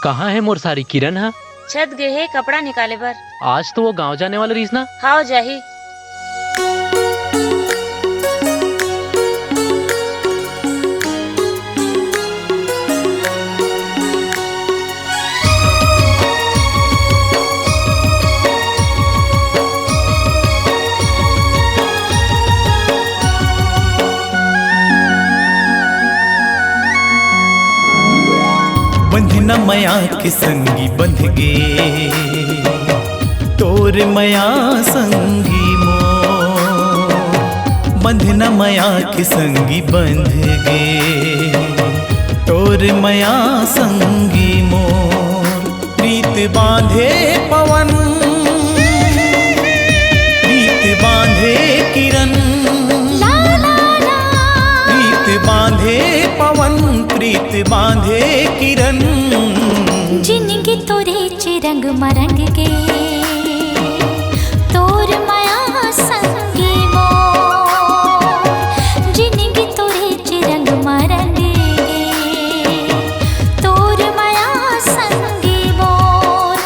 कहाँ है मोर सारी किरण है? छत गए है कपड़ा निकाले बर। आज तो वो गांव जाने वाला रीस ना। हाँ जाही। बंधना मया के संगी बंध गे, तोर मया संगी मोर। बंधना मया के संगी बंध गे, तोर मया संगी मोर। प्रीत बांधे पवन, प्रीत बांधे किरण, प्रीत बांधे पवन, प्रीत बांधे किरण। जिनगी तोरे चिरंग मरंग के, तोर माया संगी मोर। जिनगी तोरे चिरंग मरंग के, तोर माया संगी मोर।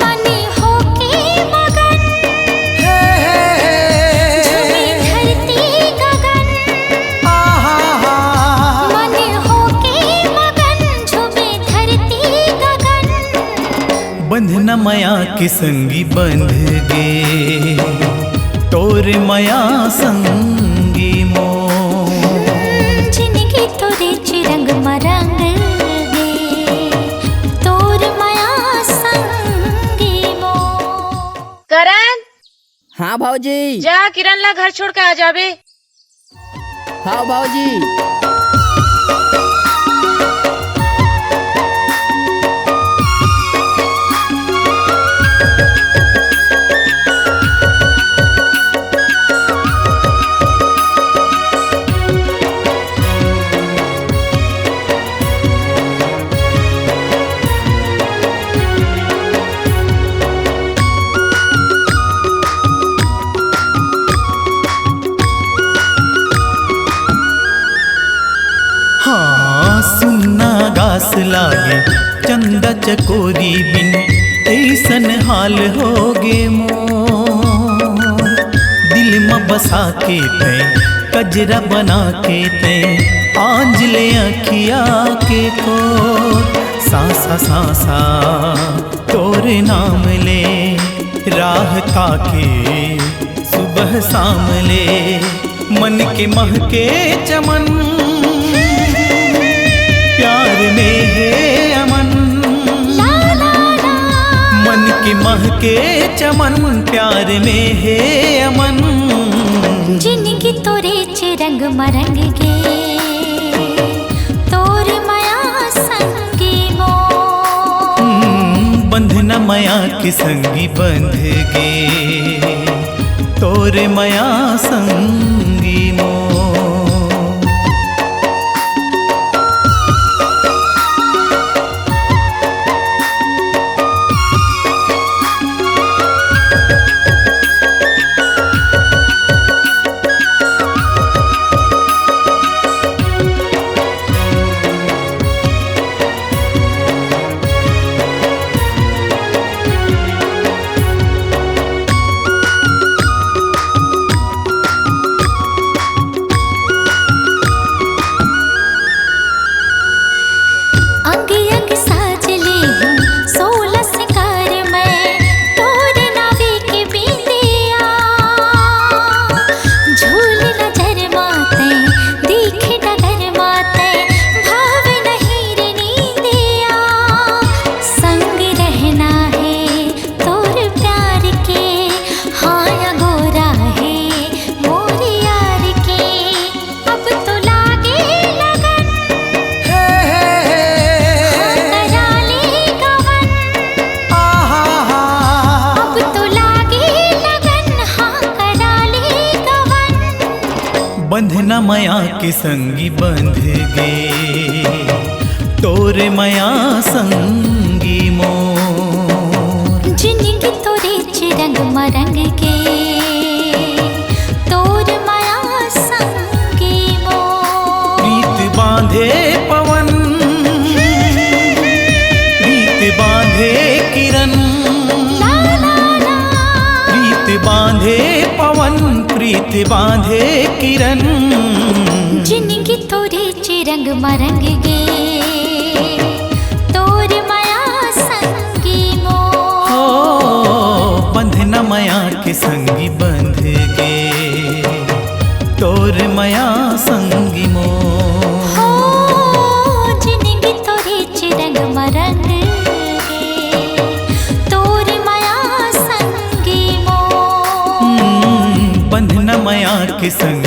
मनी होके मगन, झूमी धरती गगन। मनी होके मगन, झूमी धरती गगन। बंधना मया के संगी बंध गे, तोर मया संगी मोर। जिनगी तोरे चिरंग मरंग गे, तोर माया संगी मोर। करण, हाँ भाऊजी। जा किरण ला घर छोड़ के आ जाबे। हाँ भाऊजी। हाँ सुन्ना गास लागे चंदा चकोरी बिन, ऐसन हाल हो गे मोर। दिल में बसा के ते कजरा बना के ते, आंज ले अखिया के कोर। सासा सासा तोरे नाम ले, राह ताके सुबह शाम ले। मन के महके चमन, प्यार में है अमन। मन के महके चमन, प्यार में है अमन। जिनगी तोरे चिरंग मरंग गे, तोर माया संगी मोर। बंधना मया के संगी बंध गे, तोर मया संगी मोर। अंग अंग साज ले हूँ 16 सिंगार मैं, तोर नावे के बिंदिया। झूल नजर माते, दीख डगर माते, भाव नहीं रे नींदिया। संग रहना है तोर प्यार के, हाँ या गोरा है मोर यार के। अब तो लागे लगन, अब तो लागे लगन, हाँ करा ले गवन। बंधना मया के संगी बंध गे, तोरे मया संगी मोर। जिनगी तोरे चिरंग मरंग के, तोर माया संगी मोर। प्रीत बांधे पवन, प्रीत प्रीत बांधे किरण जिनकी तोरे चिरंग मरंग गे तोर माया संगी मो हो बंधना माया के संगी बंध गे तोर माया संगी मो हो जिनकी तोरे चिरंग मरंग गे तोर माया संगी मो बंधना माया के संग